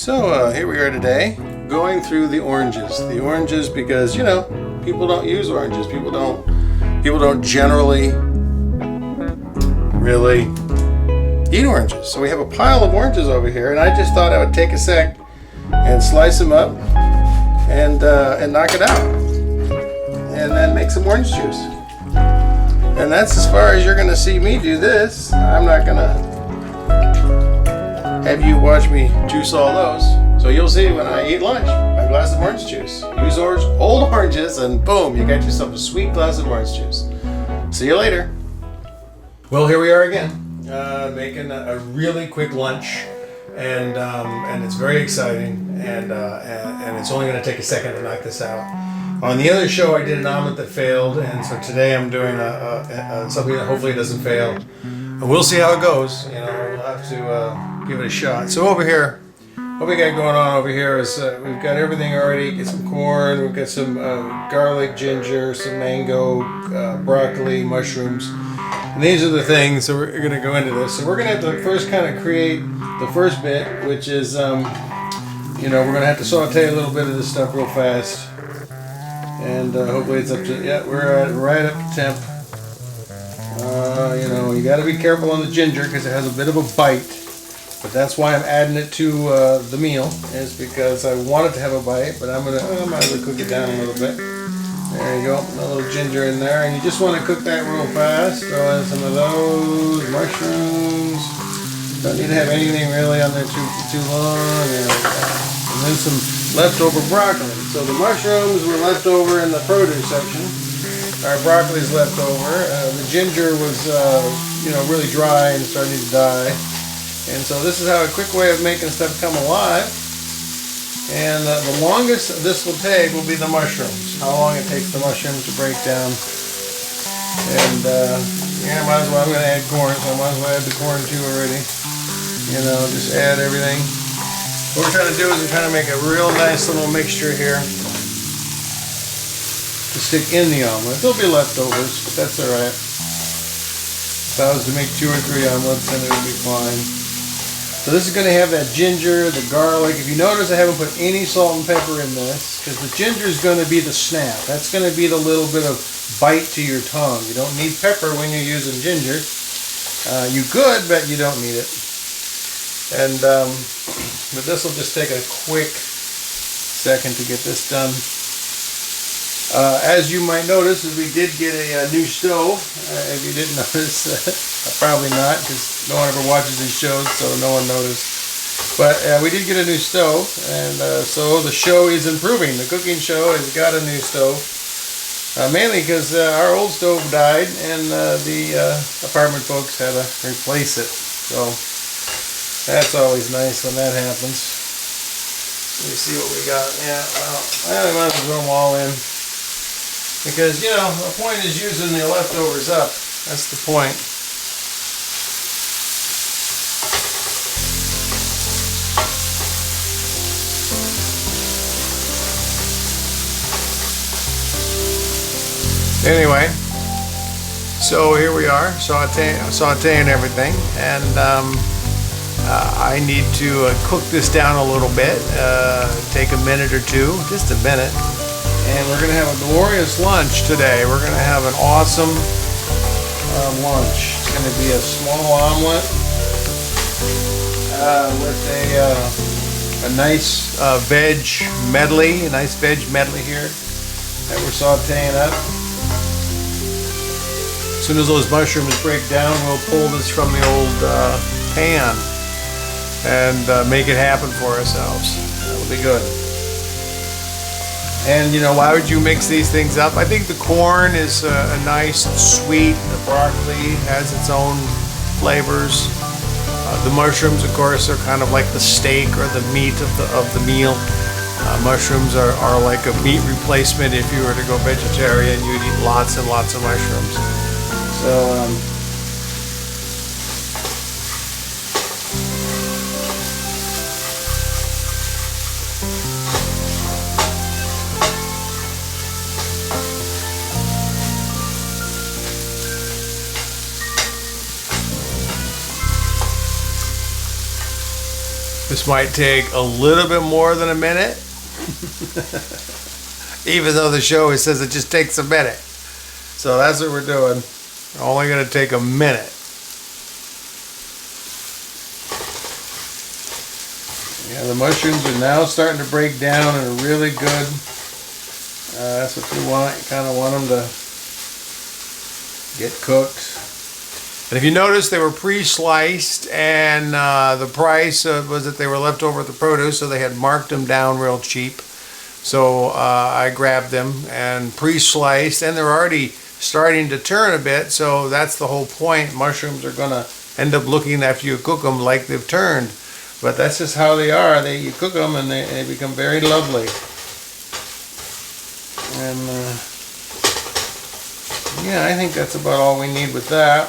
So here we are today, going through the oranges. The oranges because, you know, people don't use oranges. People don't generally really eat oranges. So we have a pile of oranges over here, and I just thought I would take a sec and slice them up and knock it out, and then make some orange juice. And that's as far as you're going to see me do this. I'm not going to have you watch me juice all those. So you'll see when I eat lunch, a glass of orange juice. Use old oranges and boom, you got yourself a sweet glass of orange juice. See you later. Well, here we are again, making a really quick lunch, and it's very exciting, and it's only going to take a second to knock this out. On the other show, I did an omelet that failed, and so today I'm doing something that hopefully doesn't fail. And we'll see how it goes. You know, we'll have to give it a shot. So over here, what we got going on over here is we've got everything already. Get some corn, we've got some garlic, ginger, some mango, broccoli, mushrooms. And these are the things, so we're going to go into this. So we're going to have to first kind of create the first bit, which is, you know, we're going to have to saute a little bit of this stuff real fast. And hopefully it's up to, yeah, we're at right up to temp. You know, you got to be careful on the ginger because it has a bit of a bite. But that's why I'm adding it to the meal, is because I want it to have a bite. But I might as well cook it down a little bit. There you go, a little ginger in there. And you just want to cook that real fast. Throw in some of those mushrooms. Don't need to have anything really on there too long. And then some leftover broccoli. So the mushrooms were left over in the produce section. Our broccoli's left over. The ginger was, you know, really dry and starting to die. And so this is how a quick way of making stuff come alive. And the longest this will take will be the mushrooms. How long it takes the mushrooms to break down. And yeah, might as well. I'm going to add corn, so I might as well add the corn too already. You know, just add everything. What we're trying to do is we're trying to make a real nice little mixture here to stick in the omelet. There'll be leftovers, but that's alright. If I was to make 2 or 3 omelets, then it would be fine. So this is going to have that ginger, the garlic. If you notice, I haven't put any salt and pepper in this, because the ginger is going to be the snap. That's going to be the little bit of bite to your tongue. You don't need pepper when you're using ginger. You could, but you don't need it. And but this will just take a quick second to get this done. As you might notice, we did get a new stove. If you didn't notice, probably not, because no one ever watches these shows, so no one noticed. But we did get a new stove, and so the show is improving. The cooking show has got a new stove, mainly because our old stove died, and the apartment folks had to replace it. So that's always nice when that happens. Let me see what we got. Yeah, well, I might as well throw them all in. Because, you know, the point is using the leftovers up. That's the point. Anyway, so here we are, sauteing everything, and I need to cook this down a little bit, take a minute or two, just a minute. And we're going to have a glorious lunch today. We're going to have an awesome lunch. It's going to be a small omelet with a nice veg medley, here that we're sauteing up. As soon as those mushrooms break down, we'll pull this from the old pan and make it happen for ourselves. That'll be good. And, you know, why would you mix these things up? I think the corn is a nice, sweet. The broccoli has its own flavors. The mushrooms, of course, are kind of like the steak or the meat of the meal. Mushrooms are like a meat replacement. If you were to go vegetarian, you'd eat lots and lots of mushrooms. So, This might take a little bit more than a minute. Even though the show says it just takes a minute. So that's what we're doing. Only going to take a minute. Yeah, the mushrooms are now starting to break down and are really good. That's what you want. You kind of want them to get cooked. And if you notice, they were pre-sliced, and the price was that they were left over at the produce, so they had marked them down real cheap. So I grabbed them and pre-sliced, and they're already starting to turn a bit, so that's the whole point. Mushrooms are going to end up looking, after you cook them, like they've turned. But that's just how they are. You cook them and they become very lovely. And yeah, I think that's about all we need with that.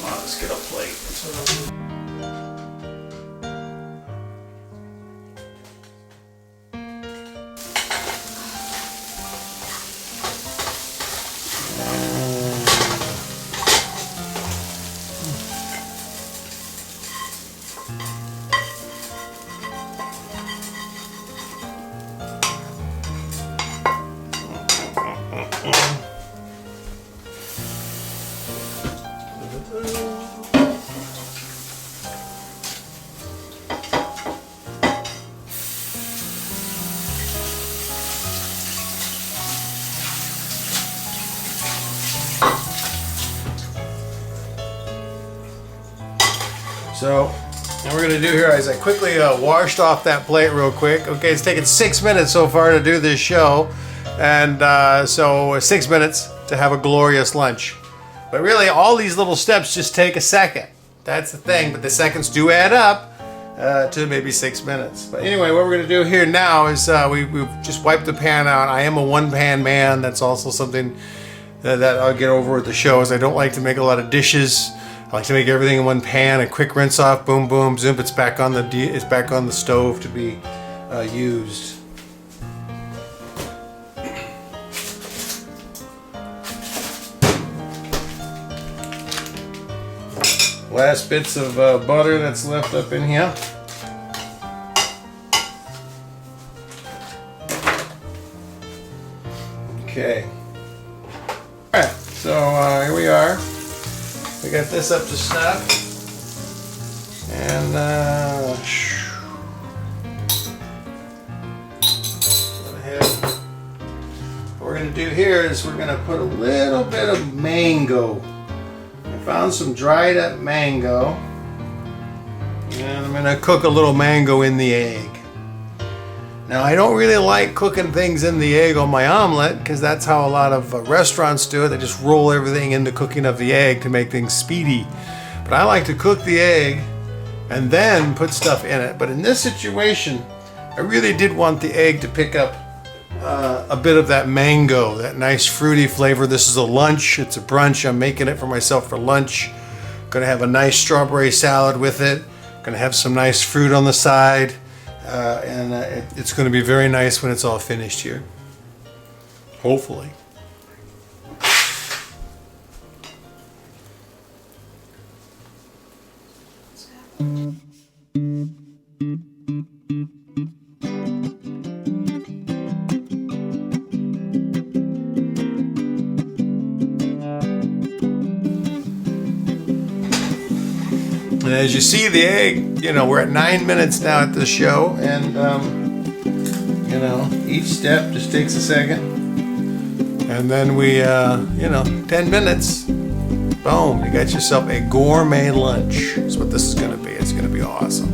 Let's get a plate. So, what we're going to do here is I quickly washed off that plate real quick. Okay, it's taken 6 minutes so far to do this show. And so 6 minutes to have a glorious lunch. But really, all these little steps just take a second. That's the thing, but the seconds do add up to maybe 6 minutes. But anyway, what we're going to do here now is we've just wiped the pan out. I am a one-pan man. That's also something that I'll get over with the show, is I don't like to make a lot of dishes. I like to make everything in one pan, a quick rinse off, boom, boom, zoom. It's back on the stove to be used. Last bits of butter that's left up in here. Okay. All right, so here we are. We got this up to snuff, and go ahead. What we're going to do here is we're going to put a little bit of mango. I found some dried up mango, and I'm going to cook a little mango in the egg. Now, I don't really like cooking things in the egg on my omelet, because that's how a lot of restaurants do it. They just roll everything into cooking of the egg to make things speedy. But I like to cook the egg and then put stuff in it. But in this situation, I really did want the egg to pick up a bit of that mango, that nice fruity flavor. This is a lunch. It's a brunch. I'm making it for myself for lunch. Gonna have a nice strawberry salad with it. Gonna have some nice fruit on the side. It's going to be very nice when it's all finished here. Hopefully. And as you see, the egg, we're at 9 minutes now at the show, and each step just takes a second. And then we, 10 minutes, boom, you got yourself a gourmet lunch. That's what this is going to be. It's going to be awesome.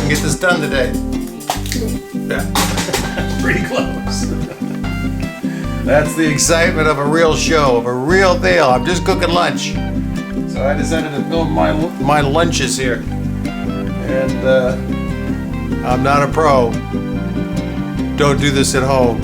Get this done today. Yeah. Pretty close. That's the excitement of a real show, of a real deal. I'm just cooking lunch. So I decided to film my lunches here. And I'm not a pro. Don't do this at home.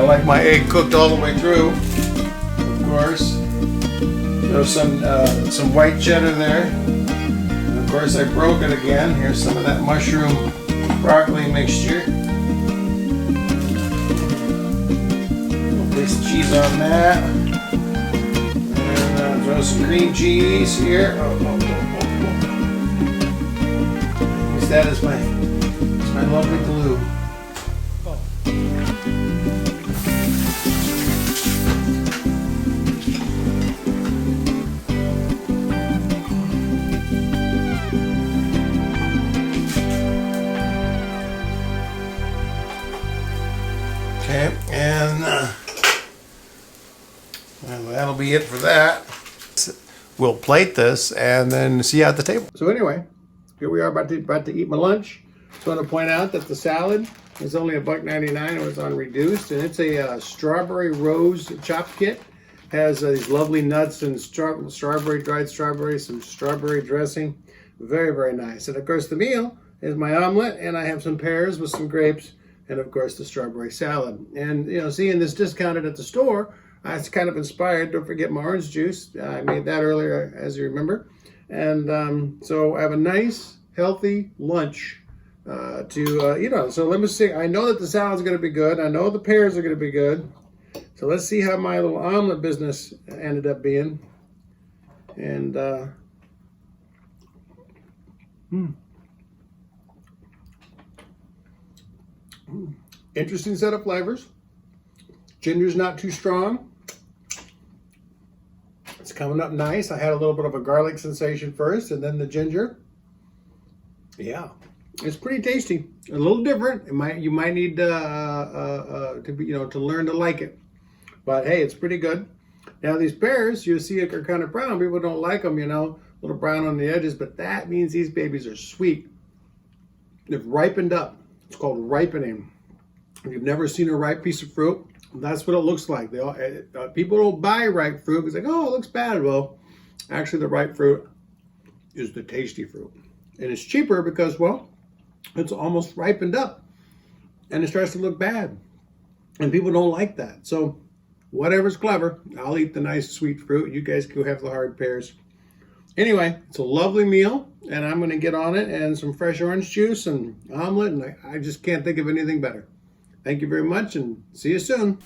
I like my egg cooked all the way through, of course. There's some white cheddar there. And of course I broke it again. Here's some of that mushroom broccoli mixture. Place cheese on that. And throw some cream cheese here. Use that as my lovely glue. Okay, and that'll be it for that. We'll plate this and then see you at the table. So anyway, here we are about to eat my lunch. Just want to point out that the salad is only $1.99. It was on reduced, and it's a strawberry rose chop kit. Has these lovely nuts and strawberry, dried strawberries, some strawberry dressing. Very, very nice. And of course the meal is my omelet, and I have some pears with some grapes, and of course the strawberry salad. And you know, seeing this discounted at the store, I was kind of inspired. Don't forget my orange juice. I made that earlier, as you remember. And so I have a nice, healthy lunch to eat on. So let me see. I know that the salad's going to be good. I know the pears are going to be good. So let's see how my little omelet business ended up being. And interesting set of flavors. Ginger's not too strong. It's coming up nice. I had a little bit of a garlic sensation first, and then the ginger. Yeah, it's pretty tasty. A little different. You might need to be, to learn to like it. But hey, it's pretty good. Now these pears, you see, are kind of brown. People don't like them, a little brown on the edges, but that means these babies are sweet. They've ripened up. It's called ripening. If you've never seen a ripe piece of fruit, that's what it looks like. People don't buy ripe fruit because oh, it looks bad. Well, actually the ripe fruit is the tasty fruit. And it's cheaper because, well, it's almost ripened up and it starts to look bad. And people don't like that. So whatever's clever, I'll eat the nice sweet fruit. You guys go have the hard pears. Anyway, it's a lovely meal, and I'm going to get on it, and some fresh orange juice and omelet, and I just can't think of anything better. Thank you very much, and see you soon.